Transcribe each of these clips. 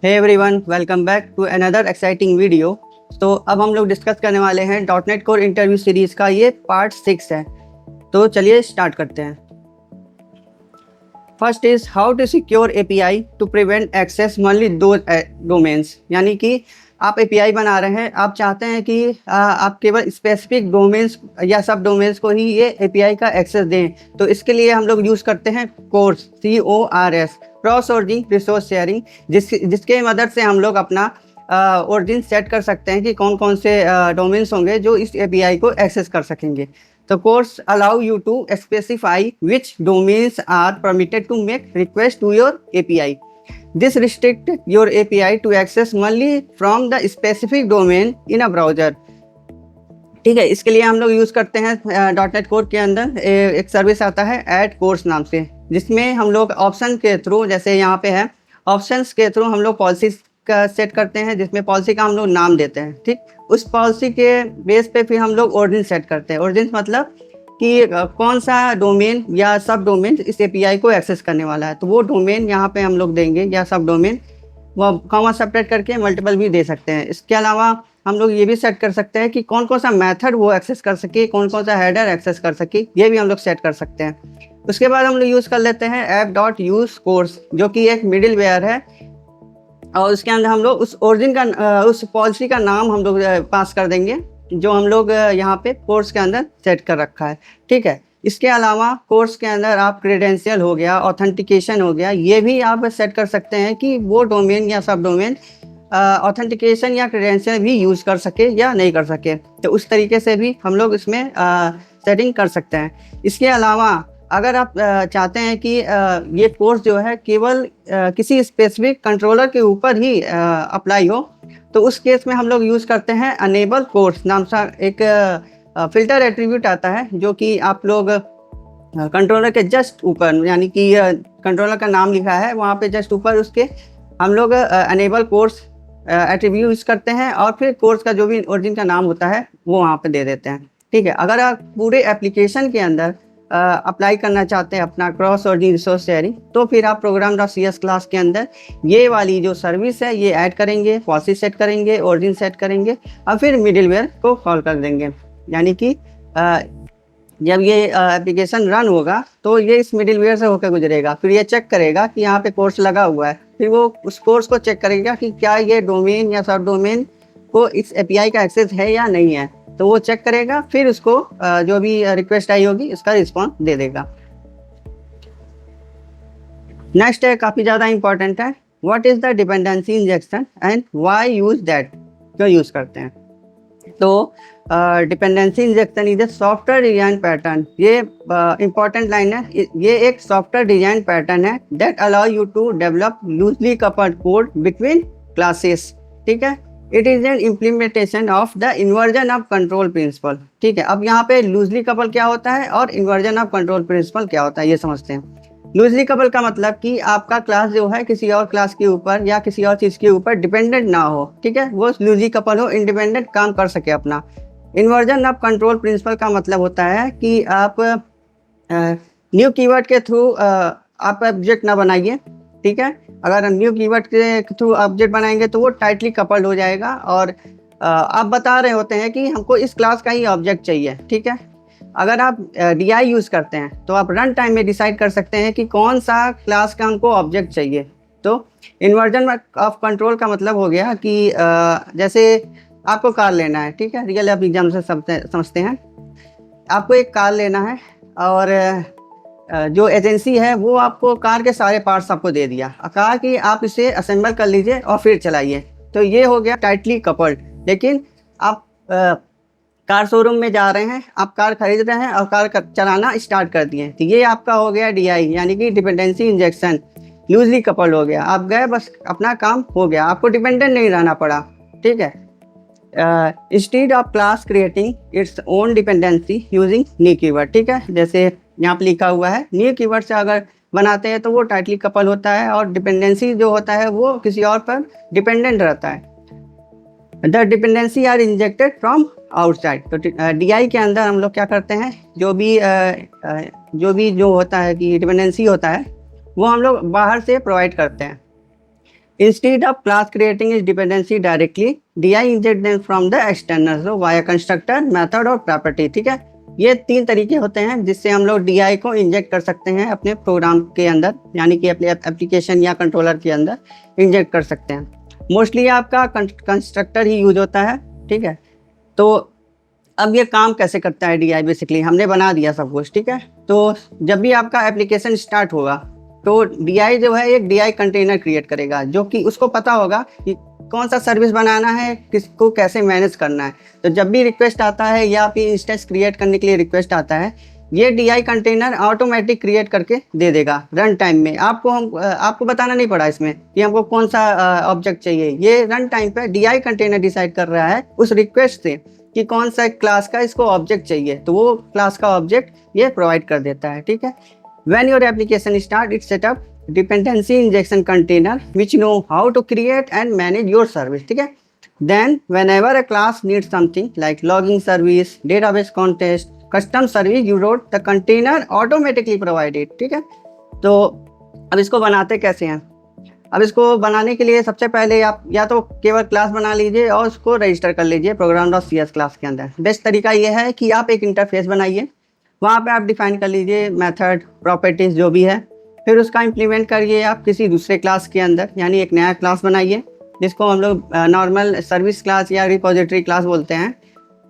Hey everyone, welcome back to another exciting video. तो अब हम लोग डिस्कस करने वाले हैं .NET कोर इंटरव्यू सीरीज का ये पार्ट 6 है। तो चलिए स्टार्ट करते हैं। First is how to secure API to prevent access only दो डोमेन्स। यानी कि आप API बना रहे हैं, आप चाहते हैं कि आप केवल स्पेसिफिक डोमेन्स या सब डोमेन्स को ही ये API का एक्सेस दें। तो इसके लिए हम लोग यूज़ करते हैं course, CORS, cross origin resource sharing, जिसके मदद से हम लोग अपना ओरिजिन सेट कर सकते हैं कि कौन कौन से डोमेन्स होंगे जो इस API को एक्सेस कर सकेंगे। The course allow you to specify which domains are permitted to make request to your API. This restrict your API to access only from the specific domain in a browser. ठीक है, इसके लिए हम लोग use करते हैं .NET core के अंदर एक सर्विस आता है ऐड कोर्स नाम से, जिसमें हम लोग ऑप्शन के थ्रू, जैसे यहाँ पे है ऑप्शंस के थ्रू हम लोग पॉलिसी का सेट करते हैं, जिसमें पॉलिसी का हम लोग नाम देते हैं। ठीक, उस पॉलिसी के बेस पे फिर हम लोग ओरिजिन सेट करते हैं। ओरिजिन मतलब कि कौन सा डोमेन या सब डोमेन इस API को एक्सेस करने वाला है, तो वो डोमेन यहाँ पे हम लोग देंगे, या सब डोमेन वो कॉमा सेपरेट करके मल्टीपल भी दे सकते हैं। इसके अलावा हम लोग ये भी सेट कर सकते हैं कि कौन कौन सा मेथड वो एक्सेस कर सके, कौन कौन सा हेडर एक्सेस कर सके, ये भी हम लोग सेट कर सकते हैं। उसके बाद हम लोग यूज़ कर लेते हैं app.useCourse, जो कि एक मिडिल वेयर है, और उसके अंदर हम लोग उस ओरिजिन का उस पॉलिसी का नाम हम लोग पास कर देंगे, जो हम लोग यहाँ पे कोर्स के अंदर सेट कर रखा है। ठीक है, इसके अलावा कोर्स के अंदर आप क्रेडेंशियल हो गया, ऑथेंटिकेशन हो गया, ये भी आप सेट कर सकते हैं कि वो डोमेन या सब डोमेन ऑथेंटिकेशन या क्रेडेंशियल भी यूज़ कर सके या नहीं कर सके। तो उस तरीके से भी हम लोग इसमें सेटिंग कर सकते हैं। इसके अलावा अगर आप चाहते हैं कि ये कोर्स जो है केवल किसी स्पेसिफिक कंट्रोलर के ऊपर ही अप्लाई हो, तो उस केस में हम लोग यूज़ करते हैं अनेबल कोर्स नाम सा एक फिल्टर एट्रीब्यूट आता है, जो कि आप लोग कंट्रोलर के जस्ट ऊपर, यानी कि कंट्रोलर का नाम लिखा है वहाँ पे जस्ट ऊपर उसके हम लोग अनेबल कोर्स एट्रीब्यूट यूज़ करते हैं, और फिर कोर्स का जो भी ओरिजिन का नाम होता है वो वहाँ पे दे देते हैं। ठीक है, अगर आप पूरे एप्लीकेशन के अंदर अप्लाई करना चाहते हैं अपना क्रॉस ओरिजिन रिसोर्स शेयरिंग, तो फिर आप प्रोग्राम.cs क्लास के अंदर ये वाली जो सर्विस है ये ऐड करेंगे, पॉलिसी सेट करेंगे, ओरिजिन सेट करेंगे, और फिर मिडिलवेयर को कॉल कर देंगे। यानी कि जब ये एप्लीकेशन रन होगा तो ये इस मिडिलवेयर से होकर गुजरेगा, फिर ये चेक करेगा कि यहाँ पे कोर्स लगा हुआ है, फिर वो उस कोर्स को चेक करेगा कि क्या ये डोमेन या सब डोमेन को इस API का एक्सेस है या नहीं है, तो वो चेक करेगा, फिर उसको जो भी रिक्वेस्ट आई होगी इसका रिस्पॉन्स दे देगा। नेक्स्ट है, काफ़ी ज़्यादा इंपॉर्टेंट है, what is the dependency injection and why use that, क्यों यूज़ करते हैं। तो dependency injection is a software design pattern, ये इंपॉर्टेंट लाइन है, ये एक सॉफ्टवेयर डिजाइन पैटर्न है that allow you to develop loosely coupled code between classes. ठीक है, it is an implementation of the inversion of control principle. ठीक है, अब यहाँ पे लूजली कपल क्या होता है और इन्वर्जन ऑफ कंट्रोल प्रिंसिपल क्या होता है ये समझते हैं। लूजली कपल का मतलब कि आपका क्लास जो है किसी और क्लास के ऊपर या किसी और चीज़ के ऊपर डिपेंडेंट ना हो। ठीक है, वो लूजली कपल हो, इंडिपेंडेंट काम कर सके अपना। इन्वर्जन ऑफ कंट्रोल प्रिंसिपल का मतलब होता है कि आप न्यू कीवर्ड के थ्रू आप ऑब्जेक्ट ना बनाइए। ठीक है, अगर न्यू कीवर्ड के थ्रू ऑब्जेक्ट बनाएंगे तो वो टाइटली कपल्ड हो जाएगा, और आप बता रहे होते हैं कि हमको इस क्लास का ही ऑब्जेक्ट चाहिए। ठीक है, अगर आप DI यूज़ करते हैं तो आप रन टाइम में डिसाइड कर सकते हैं कि कौन सा क्लास का हमको ऑब्जेक्ट चाहिए। तो इन्वर्जन ऑफ कंट्रोल का मतलब हो गया कि जैसे आपको कार लेना है, ठीक है, रियल एग्जाम से समझते हैं, आपको एक कार लेना है, और जो एजेंसी है वो आपको कार के सारे पार्ट्स आपको दे दिया, कहा कि आप इसे असेंबल कर लीजिए और फिर चलाइए। तो ये हो गया टाइटली कपल्ड। लेकिन आप कार शोरूम में जा रहे हैं, आप कार खरीद रहे हैं और कार चलाना स्टार्ट कर दिए, तो ये आपका हो गया DI, यानी कि डिपेंडेंसी इंजेक्शन, लूजली कपल्ड हो गया। आप गए, बस अपना काम हो गया, आपको डिपेंडेंट नहीं रहना पड़ा। ठीक है, instead of class creating its own dependency using new keyword. ठीक है, जैसे यहाँ पे लिखा हुआ है, न्यू कीवर्ड से अगर बनाते हैं तो वो टाइटली कपल होता है, और डिपेंडेंसी जो होता है वो किसी और पर डिपेंडेंट रहता है। The dependency are injected from outside. तो DI के अंदर हम लोग क्या करते हैं, जो भी होता है कि डिपेंडेंसी होता है वो हम लोग बाहर से प्रोवाइड करते हैं। Instead of class creating its dependency directly, DI inject them from the external so via constructor, method और property. ठीक है, ये तीन तरीके होते हैं जिससे हम लोग DI को इंजेक्ट कर सकते हैं अपने प्रोग्राम के अंदर, यानी कि अपने एप्लीकेशन या कंट्रोलर के अंदर इंजेक्ट कर सकते हैं। मोस्टली आपका कंस्ट्रक्टर ही यूज होता है। ठीक है, तो अब ये काम कैसे करता है DI, बेसिकली हमने बना दिया सब कुछ। ठीक है, तो जब भी आपका एप्लीकेशन स्टार्ट होगा तो DI जो है एक DI कंटेनर क्रिएट करेगा, जो कि उसको पता होगा कि कौन सा सर्विस बनाना है, किसको कैसे मैनेज करना है। तो जब भी रिक्वेस्ट आता है या फिर इंस्टेंस क्रिएट करने के लिए रिक्वेस्ट आता है, ये DI कंटेनर ऑटोमेटिक क्रिएट करके दे देगा रन टाइम में। आपको बताना नहीं पड़ा इसमें कि हमको कौन सा ऑब्जेक्ट चाहिए। ये रन टाइम पे DI कंटेनर डिसाइड कर रहा है उस रिक्वेस्ट से कि कौन सा क्लास का इसको ऑब्जेक्ट चाहिए, तो वो क्लास का ऑब्जेक्ट ये प्रोवाइड कर देता है। ठीक है, when your application start, it set up dependency injection container which know how to create and manage your service. ठीक है, then whenever a class needs something like logging service, database context, custom service, you wrote the container automatically provided. ठीक है, तो अब इसको बनाते कैसे हैं? अब इसको बनाने के लिए सबसे पहले आप या तो केवल क्लास बना लीजिए और उसको रजिस्टर कर लीजिए program.cs क्लास के अंदर। बेस्ट तरीका ये है कि आप एक इंटरफेस बनाइए, वहाँ पे आप डिफाइन कर लीजिए मेथड, प्रॉपर्टीज़ जो भी है, फिर उसका इम्प्लीमेंट करिए आप किसी दूसरे क्लास के अंदर, यानी एक नया क्लास बनाइए जिसको हम लोग नॉर्मल सर्विस क्लास या रिपोजिटरी क्लास बोलते हैं।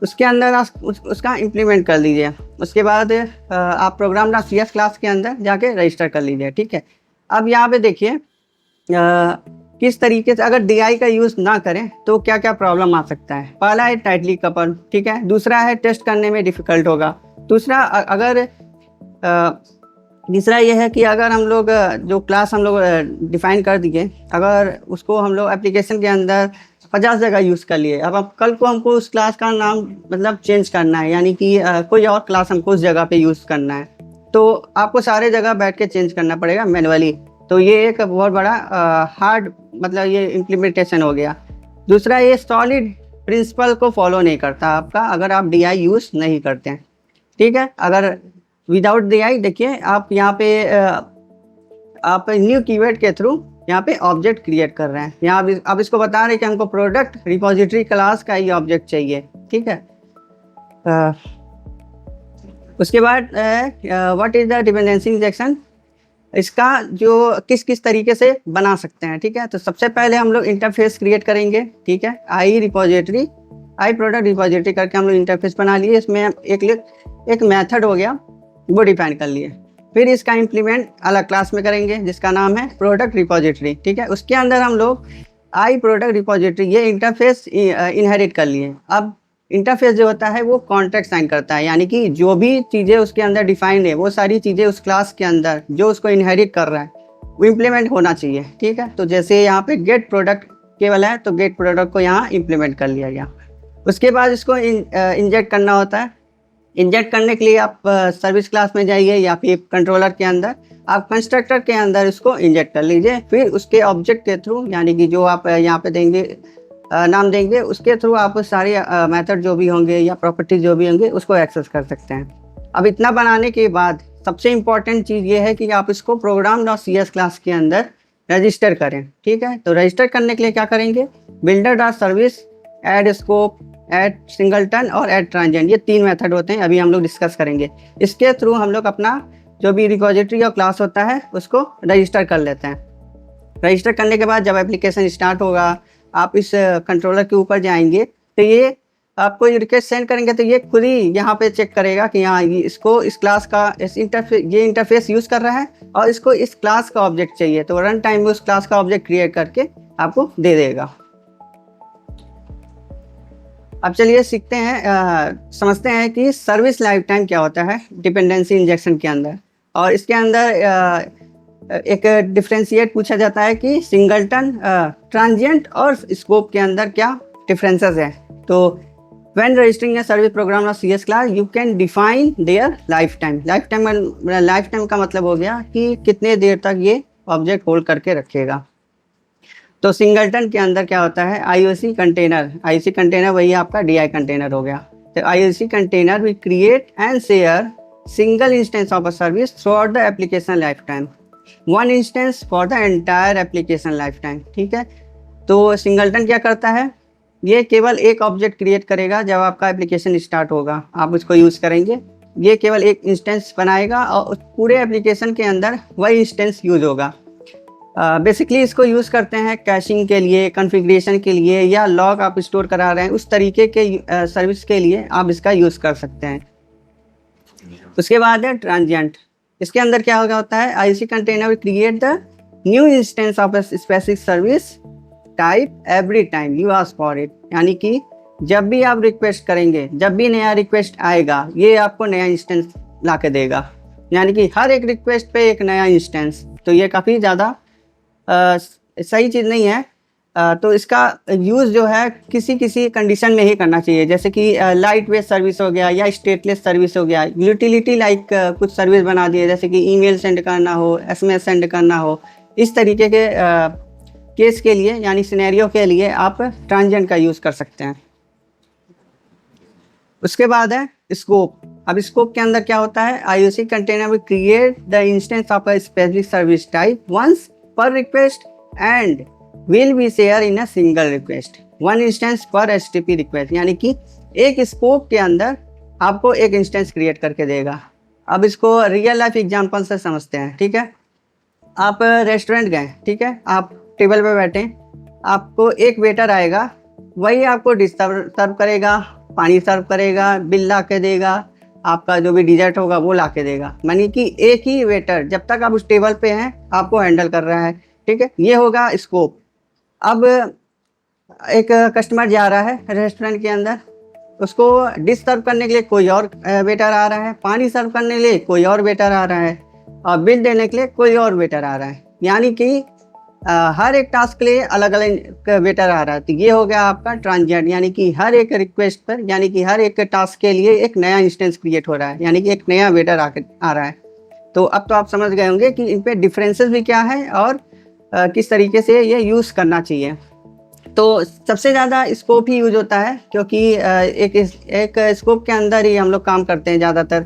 उसके अंदर आप उसका इम्प्लीमेंट कर लीजिए। उसके बाद आप program.cs क्लास के अंदर जाके रजिस्टर कर लीजिए। ठीक है, अब यहाँ पे देखिए किस तरीके से अगर DI का यूज़ ना करें तो क्या क्या प्रॉब्लम आ सकता है। पहला है टाइटली कपल। ठीक है, दूसरा है टेस्ट करने में डिफ़िकल्ट होगा। दूसरा तीसरा ये है कि अगर हम लोग जो क्लास हम लोग डिफाइन कर दिए, अगर उसको हम लोग एप्लीकेशन के अंदर 50 जगह यूज़ कर लिए, अब कल को हमको उस क्लास का नाम मतलब चेंज करना है, यानी कि कोई और क्लास हमको उस जगह पे यूज़ करना है, तो आपको सारे जगह बैठ के चेंज करना पड़ेगा मैनुअली। तो ये एक बहुत बड़ा हार्ड मतलब ये इम्प्लीमेंटेशन हो गया। दूसरा, ये सॉलिड प्रिंसिपल को फॉलो नहीं करता आपका अगर आप DI यूज़ नहीं करते हैं। ठीक है, अगर विदाउट DI देखिए आप यहाँ पे आप न्यू कीवर्ड के थ्रू यहाँ पे ऑब्जेक्ट क्रिएट कर रहे हैं। यहाँ अब इसको बता रहे हैं कि हमको प्रोडक्ट रिपोजिटरी क्लास का ये ऑब्जेक्ट चाहिए। ठीक है, उसके बाद what is the dependency injection, इसका जो किस तरीके से बना सकते हैं। ठीक है, तो सबसे पहले हम लोग इंटरफेस क्रिएट करेंगे। ठीक है, आई प्रोडक्ट रिपोजिटरी करके हम लोग इंटरफेस बना लिए। इसमें एक मेथड हो गया, वो डिफाइन कर लिए। फिर इसका इम्प्लीमेंट अलग क्लास में करेंगे जिसका नाम है प्रोडक्ट रिपोजिटरी। ठीक है, उसके अंदर हम लोग आई प्रोडक्ट रिपोजिटरी ये इंटरफेस इनहेरिट कर लिए। अब इंटरफेस जो होता है वो कॉन्ट्रैक्ट साइन करता है, यानी कि जो भी चीज़ें उसके अंदर डिफाइंड है वो सारी चीज़ें उस क्लास के अंदर जो उसको इनहेरिट कर रहा है वो इम्प्लीमेंट होना चाहिए। ठीक है, तो जैसे यहाँ पे गेट प्रोडक्ट केवल है तो गेट प्रोडक्ट को यहाँ इम्प्लीमेंट कर लिया गया। उसके बाद इसको इंजेक्ट करना होता है। इंजेक्ट करने के लिए आप सर्विस क्लास में जाइए या फिर कंट्रोलर के अंदर आप कंस्ट्रक्टर के अंदर इसको इंजेक्ट कर लीजिए। फिर उसके ऑब्जेक्ट के थ्रू, यानी कि जो आप यहाँ पे देंगे नाम देंगे, उसके थ्रू आप सारे मेथड जो भी होंगे या प्रॉपर्टीज जो भी होंगे उसको एक्सेस कर सकते हैं। अब इतना बनाने के बाद सबसे इम्पॉर्टेंट चीज़ ये है कि आप इसको program.cs क्लास के अंदर रजिस्टर करें। ठीक है, तो रजिस्टर करने के लिए क्या करेंगे, builder.service, add scope, add singleton और ऐड ट्रांजेंट, ये तीन मेथड होते हैं, अभी हम लोग डिस्कस करेंगे। इसके थ्रू हम लोग अपना जो भी रिपोजिटरी और क्लास होता है उसको रजिस्टर कर लेते हैं। रजिस्टर करने के बाद जब एप्लीकेशन स्टार्ट होगा आप इस कंट्रोलर के ऊपर जाएंगे तो ये आपको रिक्वेस्ट सेंड करेंगे तो ये खुद ही यहाँ पे चेक करेगा कि हाँ इसको इस क्लास का ये इंटरफेस यूज़ कर रहा है और इसको इस क्लास का ऑब्जेक्ट चाहिए, तो रन टाइम में उस क्लास का ऑब्जेक्ट क्रिएट करके आपको दे देगा। अब चलिए सीखते हैं, समझते हैं कि सर्विस लाइफ टाइम क्या होता है डिपेंडेंसी इंजेक्शन के अंदर। और इसके अंदर एक डिफरेंशिएट पूछा जाता है कि सिंगलटन, ट्रांजिएंट और स्कोप के अंदर क्या डिफरेंसेस है। तो when registering a service program.cs class you can define their life time. Life time का मतलब हो गया कि कितने देर तक ये ऑब्जेक्ट होल्ड करके रखेगा। तो सिंगलटन के अंदर क्या होता है, IOC कंटेनर वही आपका DI कंटेनर हो गया। तो IOC container we create and share single instance of a service throughout the application lifetime. One instance for the entire application lifetime. ठीक है, तो सिंगलटन क्या करता है, ये केवल एक ऑब्जेक्ट क्रिएट करेगा जब आपका एप्लीकेशन स्टार्ट होगा, आप उसको यूज़ करेंगे, ये केवल एक इंस्टेंस बनाएगा और उस पूरे एप्लीकेशन के अंदर वही इंस्टेंस यूज होगा। बेसिकली इसको यूज़ करते हैं कैशिंग के लिए, कॉन्फ़िगरेशन के लिए, या लॉग आप स्टोर करा रहे हैं उस तरीके के सर्विस के लिए आप इसका यूज़ कर सकते हैं। उसके बाद है ट्रांजिएंट। इसके अंदर क्या होता है, IC container will create the new instance of a specific service type every time you ask for it. यानी कि जब भी आप रिक्वेस्ट करेंगे, जब भी नया रिक्वेस्ट आएगा, ये आपको नया इंस्टेंस ला के देगा। यानी कि हर एक रिक्वेस्ट पे एक नया इंस्टेंस, तो ये काफ़ी ज़्यादा सही चीज़ नहीं है। तो इसका यूज़ जो है किसी किसी कंडीशन में ही करना चाहिए, जैसे कि लाइट वेट सर्विस हो गया या स्टेटलेस सर्विस हो गया, यूटिलिटी लाइक कुछ सर्विस बना दिए, जैसे कि ईमेल सेंड करना हो, एसएमएस सेंड करना हो, इस तरीके के केस के लिए यानी सिनेरियो के लिए आप ट्रांजिएंट का यूज़ कर सकते हैं। उसके बाद है स्कोप। अब स्कोप के अंदर क्या होता है, IOC container will create the instance of a specific service type once per request and will be share in a single request, one instance per HTTP request. यानी कि एक स्कोप के अंदर आपको एक इंस्टेंस क्रिएट करके देगा। अब इसको रियल लाइफ एग्जांपल से समझते हैं। ठीक है, आप रेस्टोरेंट गए, ठीक है, आप टेबल पे बैठे, आपको एक वेटर आएगा, वही आपको डिश सर्व करेगा, पानी सर्व करेगा, बिल ला के देगा, आपका जो भी डिजर्ट होगा वो ला के देगा। यानी कि एक ही वेटर जब तक आप उस टेबल पे हैं आपको हैंडल कर रहा है। ठीक है, ये होगा स्कोप। अब एक कस्टमर जा रहा है रेस्टोरेंट के अंदर, उसको डिश सर्व करने के लिए कोई और वेटर आ रहा है, पानी सर्व करने के लिए कोई और वेटर आ रहा है, और बिल देने के लिए कोई और वेटर आ रहा है। यानी कि हर एक टास्क के लिए अलग अलग वेटर आ रहा है। तो ये हो गया आपका ट्रांजिएंट, यानी कि हर एक रिक्वेस्ट पर, यानी कि हर एक टास्क के लिए एक नया इंस्टेंस क्रिएट हो रहा है, यानी कि एक नया वेटर आ रहा है। तो अब तो आप समझ गए होंगे कि इन पे डिफरेंसेस भी क्या है और किस तरीके से ये यूज़ करना चाहिए। तो सबसे ज़्यादा स्कोप ही यूज होता है, क्योंकि एक स्कोप के अंदर ही हम लोग काम करते हैं ज़्यादातर।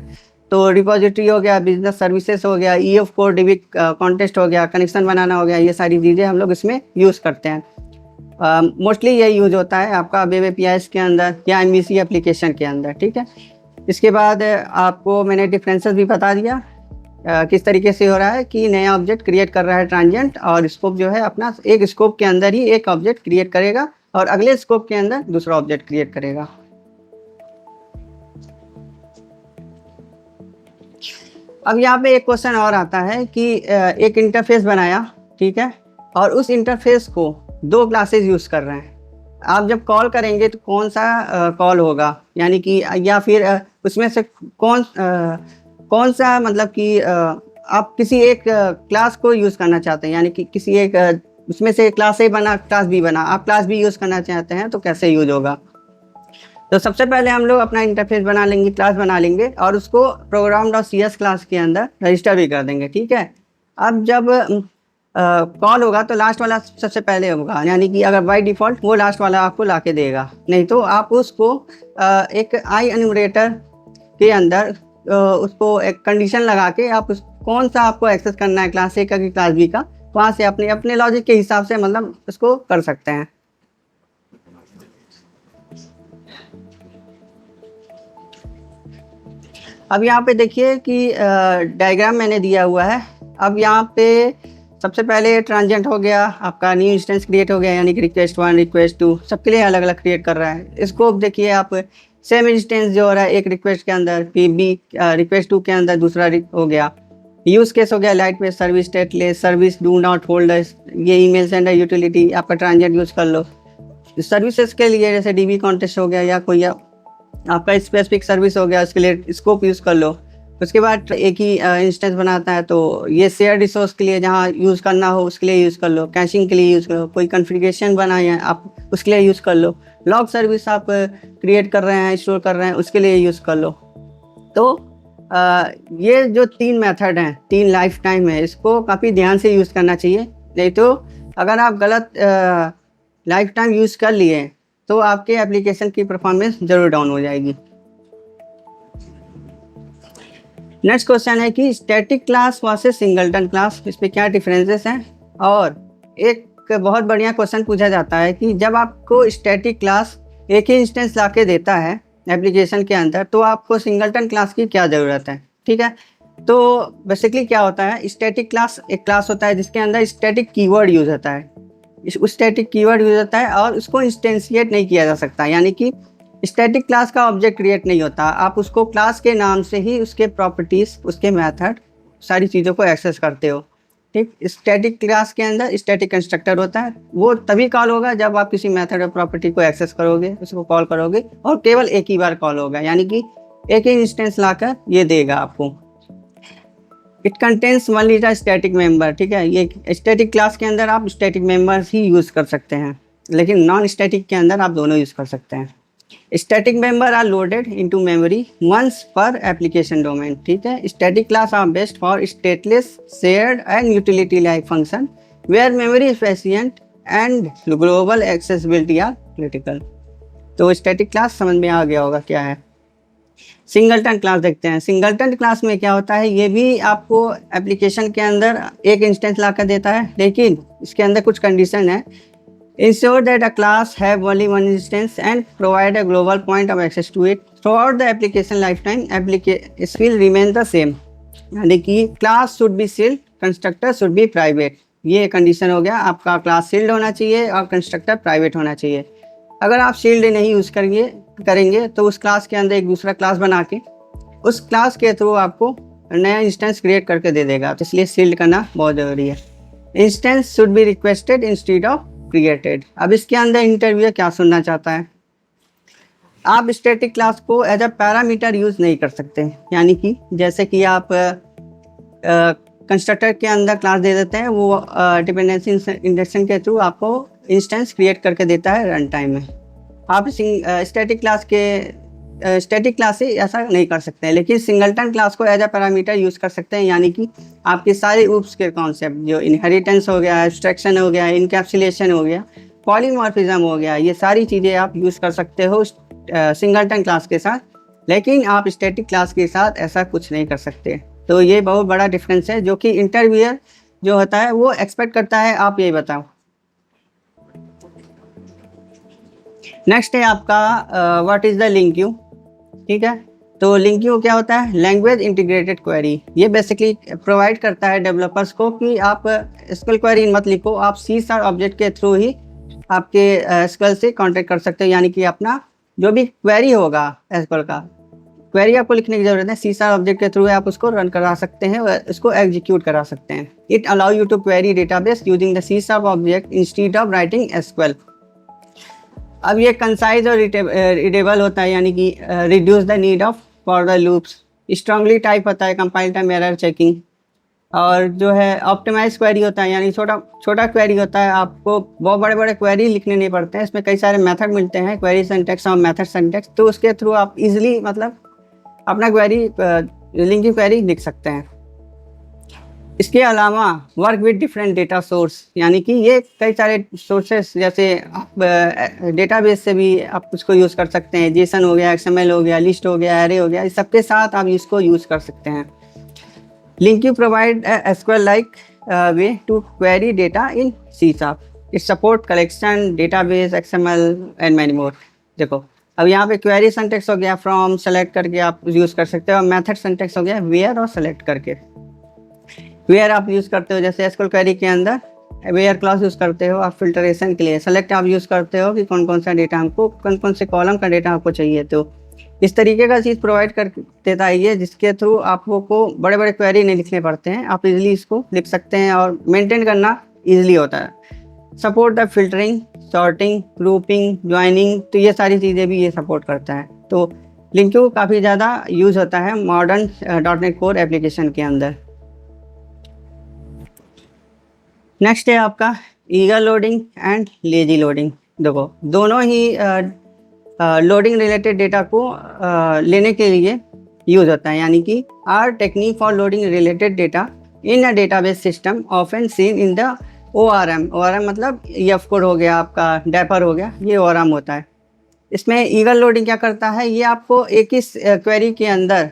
तो रिपोजिटरी हो गया, बिजनेस सर्विसेज हो गया, ईएफ कोड डिबी कॉन्टेस्ट हो गया, कनेक्शन बनाना हो गया, ये सारी चीज़ें हम लोग इसमें यूज़ करते हैं। मोस्टली यही यूज होता है आपका वेब एपीआईज के अंदर या एमवीसी एप्लीकेशन के अंदर। ठीक है, इसके बाद आपको मैंने डिफरेंसेस भी बता दिया किस तरीके से हो रहा है कि नया ऑब्जेक्ट क्रिएट कर रहा है ट्रांजिएंट, और स्कोप जो है अपना एक स्कोप के अंदर ही एक ऑब्जेक्ट क्रिएट करेगा और अगले स्कोप के अंदर दूसरा ऑब्जेक्ट क्रिएट करेगा। अब यहाँ पे एक क्वेश्चन और आता है कि एक इंटरफेस बनाया, ठीक है, और उस इंटरफेस को दो क्लासेस यूज़ कर रहे हैं। आप जब कॉल करेंगे तो कौन सा कॉल होगा, यानी कि या फिर उसमें से कौन सा, मतलब कि आप किसी एक क्लास को यूज़ करना चाहते हैं, यानी कि किसी एक उसमें से क्लास ए बना, क्लास बी बना, आप क्लास बी यूज़ करना चाहते हैं तो कैसे यूज होगा। तो सबसे पहले हम लोग अपना इंटरफेस बना लेंगे, क्लास बना लेंगे, और उसको program.cs क्लास के अंदर रजिस्टर भी कर देंगे। ठीक है, अब जब कॉल होगा तो लास्ट वाला सबसे पहले होगा, यानी कि अगर बाई डिफ़ॉल्ट वो लास्ट वाला आपको ला के देगा, नहीं तो आप उसको एक आई एन्यूमरेटर के अंदर उसको एक कंडीशन लगा के आप उस कौन सा आपको एक्सेस करना है, क्लास ए का कि क्लास बी का, वहाँ से अपने अपने लॉजिक के हिसाब से मतलब उसको कर सकते हैं। अब यहाँ पे देखिए कि डायग्राम मैंने दिया हुआ है। अब यहाँ पे सबसे पहले ट्रांजिएंट हो गया, आपका न्यू इंस्टेंस क्रिएट हो गया, यानी कि रिक्वेस्ट 1 रिक्वेस्ट 2 सबके लिए अलग अलग क्रिएट कर रहा है। स्कोप देखिए आप, सेम इंस्टेंस जो हो रहा है एक रिक्वेस्ट के अंदर, फिर बी रिक्वेस्ट 2 के अंदर दूसरा हो गया। यूज़ केस हो गया light weight service, stateless service, do not hold, ये ईमेल सेंडर यूटिलिटी आपका ट्रांजिएंट यूज़ कर लो। सर्विसेज के लिए जैसे डीबी कॉन्टेस्ट हो गया या कोई आपका स्पेसिफिक सर्विस हो गया, उसके लिए स्कोप यूज़ कर लो। उसके बाद एक ही इंस्टेंस बनाता है, तो ये शेयर रिसोर्स के लिए जहाँ यूज़ करना हो उसके लिए यूज़ कर लो, कैशिंग के लिए यूज़ कर लो, कोई कॉन्फ़िगरेशन बनाए हैं आप उसके लिए यूज़ कर लो, लॉग सर्विस आप क्रिएट कर रहे हैं, स्टोर कर रहे हैं, उसके लिए यूज़ कर लो। तो ये जो 3 मेथड हैं, 3 लाइफ टाइम है, इसको काफ़ी ध्यान से यूज़ करना चाहिए, नहीं तो अगर आप गलत लाइफ टाइम यूज़ कर लिए तो आपके एप्लीकेशन की परफॉर्मेंस ज़रूर डाउन हो जाएगी। नेक्स्ट क्वेश्चन है कि static class versus singleton class, इस पे क्या डिफरेंसेस हैं। और एक बहुत बढ़िया क्वेश्चन पूछा जाता है कि जब आपको स्टैटिक क्लास एक ही इंस्टेंस ला के देता है एप्लीकेशन के अंदर, तो आपको सिंगलटन क्लास की क्या ज़रूरत है। ठीक है, तो बेसिकली क्या होता है, स्टैटिक क्लास एक क्लास होता है जिसके अंदर स्टैटिक कीवर्ड यूज होता है। उस स्टैटिक कीवर्ड यूज होता है और उसको इंस्टेंशिएट नहीं किया जा सकता, यानी कि स्टैटिक क्लास का ऑब्जेक्ट क्रिएट नहीं होता, आप उसको क्लास के नाम से ही उसके प्रॉपर्टीज, उसके मेथड, सारी चीज़ों को एक्सेस करते हो। ठीक, स्टैटिक क्लास के अंदर स्टैटिक कंस्ट्रक्टर होता है, वो तभी कॉल होगा जब आप किसी मेथड और प्रॉपर्टी को एक्सेस करोगे, उसको कॉल करोगे, और केवल एक ही बार कॉल होगा, यानी कि एक ही इंस्टेंस लाकर ये देगा आपको। It contains only the static member. ठीक है, ये स्टैटिक क्लास के अंदर आप स्टैटिक मेंबर्स ही यूज़ कर सकते हैं, लेकिन नॉन स्टैटिक के अंदर आप दोनों यूज़ कर सकते हैं। Static member are loaded into memory once per application domain. ठीक है, static class are best for stateless shared and utility like function where memory efficient and global accessibility are critical. तो स्टैटिक क्लास समझ में आ गया होगा क्या है। Singleton class देखते हैं। सिंगलटन क्लास में क्या होता है, ये भी आपको एप्लीकेशन के अंदर एक इंस्टेंस ला कर देता है, लेकिन इसके अंदर कुछ कंडीशन है। Ensure that a class have only one instance and provide a global point of access to it throughout the application lifetime. It will remain the same. यानी कि class should be sealed, constructor should be private. ये condition हो गया, आपका class sealed होना चाहिए और constructor private होना चाहिए। अगर आप सील्ड नहीं यूज़ करेंगे तो उस क्लास के अंदर एक दूसरा क्लास बना के उस क्लास के थ्रू आपको नया इंस्टेंस क्रिएट करके दे देगा, तो इसलिए सील्ड करना बहुत ज़रूरी है। Instance should be requested instead of created. अब इसके अंदर इंटरव्यूअर क्या सुनना चाहता है, आप स्टैटिक क्लास को एज अ पैरामीटर यूज़ नहीं कर सकते, यानी कि जैसे कि आप कंस्ट्रक्टर के अंदर क्लास दे देते हैं, वो डिपेंडेंसी इंडक्शन के थ्रू आपको इंस्टेंस क्रिएट करके देता है रन टाइम में। आप स्टैटिक क्लास से ऐसा नहीं कर सकते हैं, लेकिन सिंगलटन क्लास को एज अ पैरामीटर यूज़ कर सकते हैं, यानी कि आपके सारे ऊप्स के कॉन्सेप्ट, जो इनहेरिटेंस हो गया, एब्स्ट्रैक्शन हो गया, इनकैप्सुलेशन हो गया, पॉलीमॉर्फिज्म हो गया, ये सारी चीज़ें आप यूज़ कर सकते हो सिंगलटन क्लास के साथ, लेकिन आप स्टैटिक क्लास के साथ ऐसा कुछ नहीं कर सकते। तो ये बहुत बड़ा डिफरेंस है, जो कि इंटरव्यूअर जो होता है वो एक्सपेक्ट करता है आप ये बताओ। नेक्स्ट है आपका what is the link Q. ठीक है, तो लिंक क्यू क्या होता है, लैंग्वेज इंटीग्रेटेड क्वेरी। ये बेसिकली प्रोवाइड करता है डेवलपर्स को कि आप एसक्यूएल क्वेरी मत लिखो, आप सी स्टार ऑब्जेक्ट के थ्रू ही आपके एसक्यूएल से कांटेक्ट कर सकते हो, यानी कि अपना जो भी क्वेरी होगा एसक्यूएल का, क्वेरी आपको लिखने की जरूरत है, सी स्टार ऑब्जेक्ट के थ्रू आप उसको रन करा सकते हैं, उसको एग्जीक्यूट करा सकते हैं। It allow you to query database using the C star object instead of writing SQL. अब ये कंसाइज और रीडेबल होता है, यानी कि reduce the need of for the loops. Strongly type होता है, कंपाइल टाइम एरर चेकिंग, और जो है ऑप्टिमाइज क्वेरी होता है, यानी छोटा क्वेरी होता है, आपको बहुत बड़े बड़े क्वेरी लिखने नहीं पड़ते हैं, इसमें कई सारे मेथड मिलते हैं, क्वेरी सिंटैक्स और मेथड सिंटैक्स, तो उसके थ्रू आप इजीली मतलब अपना क्वेरी लिंकिंग क्वेरी लिख सकते हैं। इसके अलावा work with different data source, यानी कि ये कई सारे सोर्सेस, जैसे आप डेटाबेस से भी आप उसको यूज़ कर सकते हैं, जेसन हो गया, एक्सएमएल हो गया, लिस्ट हो गया, एरे हो गया, इस सबके साथ आप इसको यूज़ कर सकते हैं। LINQ you provide SQL like way to query data in C sharp. It support collection, database, XML and many more. देखो अब यहाँ पे क्वेरी सिंटैक्स हो गया, फ्रॉम सेलेक्ट करके आप यूज़ कर सकते हो, और मेथड सिंटैक्स हो गया वेयर और सेलेक्ट करके। वेयर आप यूज़ करते हो, जैसे एसक्यूएल क्वेरी के अंदर वेयर क्लास यूज़ करते हो आप फिल्टरेशन के लिए। सेलेक्ट आप यूज़ करते हो कि कौन कौन सा डेटा हमको, कौन कौन से कॉलम का डेटा आपको चाहिए, तो इस तरीके का चीज़ प्रोवाइड कर देता है ये, जिसके थ्रू आपको बड़े बड़े क्वेरी नहीं लिखने पड़ते हैं, आप इजीली इसको लिख सकते हैं और मेंटेन करना इजीली होता है। Support the filtering, sorting, grouping, joining, तो ये सारी चीज़ें भी ये सपोर्ट करता है। तो लिंक्यू काफ़ी ज़्यादा यूज़ होता है मॉडर्न .NET कोर एप्लीकेशन के अंदर। नेक्स्ट है आपका eager loading and lazy loading. देखो दोनों ही लोडिंग रिलेटेड डेटा को लेने के लिए यूज़ होता है, यानी कि R technique for loading related data in a database system often seen in the ORM। ORM मतलब EF कोड हो गया, आपका डैपर हो गया, ये ORM होता है। इसमें ईगर लोडिंग क्या करता है, ये आपको एक ही क्वेरी के अंदर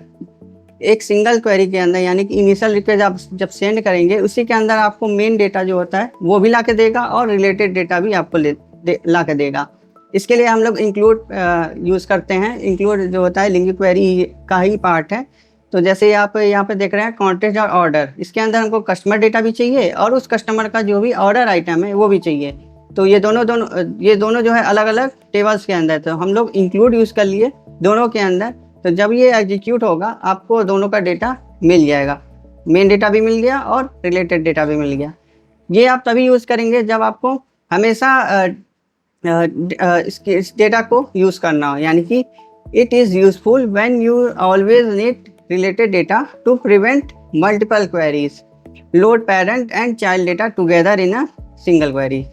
एक सिंगल क्वेरी के अंदर, यानी कि इनिशियल रिक्वेस्ट आप जब सेंड करेंगे उसी के अंदर आपको मेन डेटा जो होता है वो भी ला के देगा और रिलेटेड डेटा भी आपको ला के देगा। इसके लिए हम लोग इंक्लूड यूज़ करते हैं। इंक्लूड जो होता है लिंक क्वेरी का ही पार्ट है। तो जैसे आप यहाँ पे देख रहे हैं कॉन्टेक्ट और ऑर्डर, इसके अंदर हमको कस्टमर डेटा भी चाहिए और उस कस्टमर का जो भी ऑर्डर आइटम है वो भी चाहिए। तो ये दोनों जो है अलग अलग टेबल्स के अंदर, तो हम लोग इंक्लूड यूज़ कर लिए दोनों के अंदर। तो जब ये एग्जीक्यूट होगा आपको दोनों का डेटा मिल जाएगा, मेन डेटा भी मिल गया और रिलेटेड डेटा भी मिल गया। ये आप तभी यूज़ करेंगे जब आपको हमेशा इस डेटा को यूज़ करना हो, यानी कि it is useful when you always need related data to prevent multiple queries, load parent and child data together in a single query.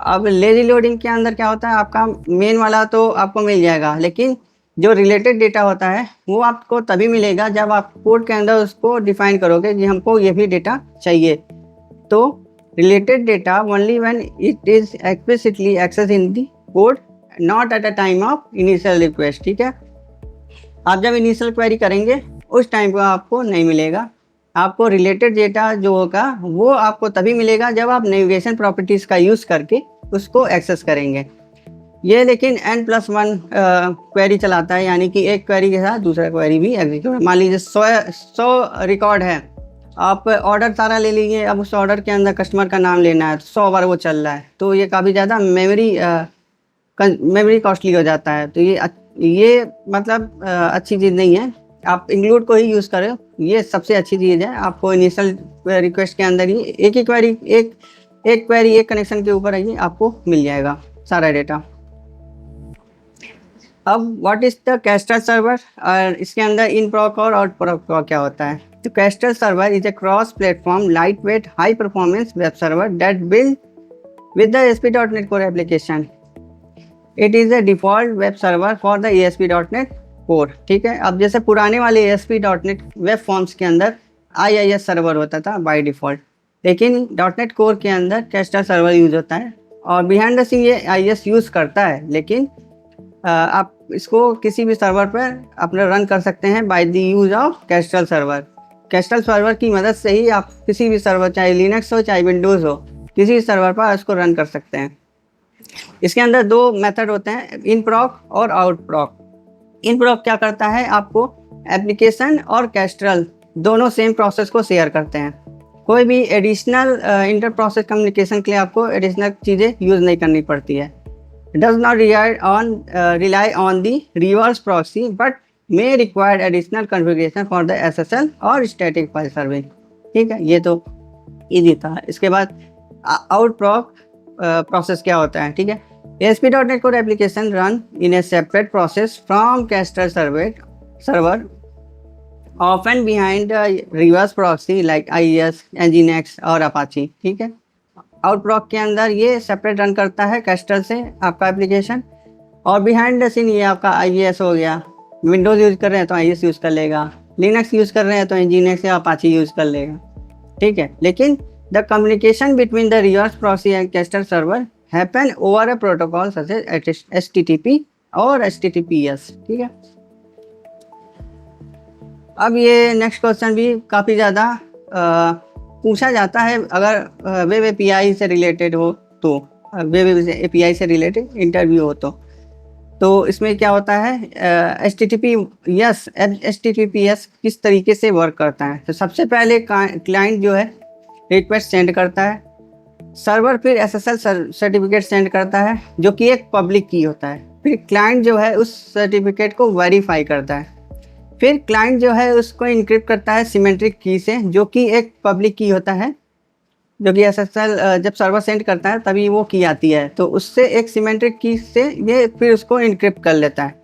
अब लेजी लोडिंग के अंदर क्या होता है, आपका मेन वाला तो आपको मिल जाएगा, लेकिन जो रिलेटेड डेटा होता है वो आपको तभी मिलेगा जब आप कोड के अंदर उसको डिफाइन करोगे कि हमको ये भी डेटा चाहिए। तो related data only when it is explicitly accessed in the code, not at a time of initial request। ठीक है, आप जब इनिशियल क्वेरी करेंगे उस टाइम को आपको नहीं मिलेगा। आपको रिलेटेड डेटा जो होगा वो आपको तभी मिलेगा जब आप नेविगेशन प्रॉपर्टीज़ का यूज़ करके उसको एक्सेस करेंगे। ये लेकिन n+1 क्वेरी चलाता है, यानी कि एक क्वेरी के साथ दूसरा क्वेरी भी एग्जीक्यूट। मान लीजिए 100 रिकॉर्ड है, आप ऑर्डर सारा ले लीजिए, अब उस ऑर्डर के अंदर कस्टमर का नाम लेना है, 100 बार वो चल रहा है, तो ये काफ़ी ज़्यादा मेमोरी कॉस्टली हो जाता है। तो ये मतलब अच्छी चीज़ नहीं है। आप इंक्लूड को ही यूज़ करें, ये सबसे अच्छी चीज़ है। आपको इनिशियल रिक्वेस्ट के अंदर ही एक ही क्वेरी एक कनेक्शन के ऊपर ही आपको मिल जाएगा सारा डेटा। अब what is the castle server, और इसके अंदर इन प्रॉक और आउट प्रॉक क्या होता है। तो castle server is a cross platform light weight high performance web server that build with the ASP.NET Core application. It is a default web server for the ASP.NET Core। ठीक है, अब जैसे पुराने वाले ASP.NET वेब फॉर्म्स के अंदर IIS server होता था बाय डिफ़ॉल्ट, लेकिन .NET Core के अंदर कैस्टल सर्वर यूज़ होता है और बिहाइंड द सीन ये IIS यूज़ करता है, लेकिन आप इसको किसी भी सर्वर पर अपना रन कर सकते हैं by the use of castle server. Castle server की मदद से ही आप किसी भी सर्वर, चाहे लिनक्स हो चाहे विंडोज़ हो, किसी भी सर्वर पर इसको रन कर सकते हैं। इसके अंदर दो मेथड होते हैं, इन प्रॉक और आउट प्रॉक। इन प्रॉक क्या करता है, आपको एप्लीकेशन और कैस्टल दोनों सेम प्रोसेस को शेयर करते हैं। कोई भी एडिशनल इंटर प्रोसेस कम्युनिकेशन के लिए आपको एडिशनल चीज़ें यूज़ नहीं करनी पड़ती है। Does not rely on the reverse proxy but may require additional configuration for the SSL और static file serving। ठीक है, ये तो इजी था। इसके बाद आउट प्रॉक प्रोसेस क्या होता है। ठीक है, ASP.NET Core application run in a separate process from Castle server often behind a reverse proxy like IIS, Nginx और Apache। ठीक है, आउट प्रॉक के अंदर ये सेपरेट रन करता है कैस्टल से आपका एप्लीकेशन, और बिहाइंड द सीन ये आपका IIS हो गया। विंडोज़ यूज़ कर रहे हैं तो IIS यूज़ कर लेगा, लिनक्स यूज़ कर रहे हैं तो Nginx या अपाची यूज़ कर लेगा। ठीक है, लेकिन the communication between the reverse proxy and Kestrel server happen over a protocol such as HTTP और HTTPS। ठीक है, अब ये नेक्स्ट क्वेश्चन भी काफ़ी ज़्यादा पूछा जाता है अगर वेब API से रिलेटेड हो, तो वेब API से रिलेटेड इंटरव्यू हो तो इसमें क्या होता है, HTTPS किस तरीके से वर्क करता है। तो सबसे पहले क्लाइंट जो है रिक्वेस्ट सेंड करता है, सर्वर फिर SSL सर्टिफिकेट सेंड करता है जो कि एक पब्लिक की होता है, फिर क्लाइंट जो है उस सर्टिफिकेट को वेरीफाई करता है, फिर क्लाइंट जो है उसको इनक्रिप्ट करता है सिमेट्रिक की से जो कि एक पब्लिक की होता है, जो कि SSL जब सर्वर सेंड करता है तभी वो की आती है, तो उससे एक सिमेट्रिक की से ये फिर उसको इनक्रिप्ट कर लेता है,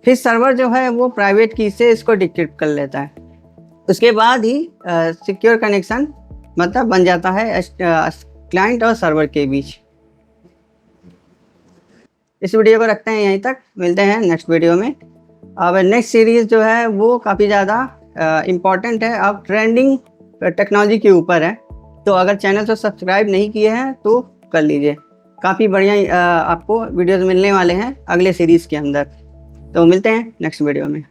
फिर सर्वर जो है वो प्राइवेट की से इसको डिक्रिप्ट कर लेता है। उसके बाद ही सिक्योर कनेक्शन मतलब बन जाता है क्लाइंट और सर्वर के बीच। इस वीडियो को रखते हैं यहीं तक, मिलते हैं नेक्स्ट वीडियो में। अब नेक्स्ट सीरीज़ जो है वो काफ़ी ज़्यादा इम्पॉर्टेंट है, अब ट्रेंडिंग टेक्नोलॉजी के ऊपर है, तो अगर चैनल को सब्सक्राइब नहीं किए हैं तो कर लीजिए। काफ़ी बढ़िया आपको वीडियोस मिलने वाले हैं अगले सीरीज़ के अंदर। तो मिलते हैं नेक्स्ट वीडियो में।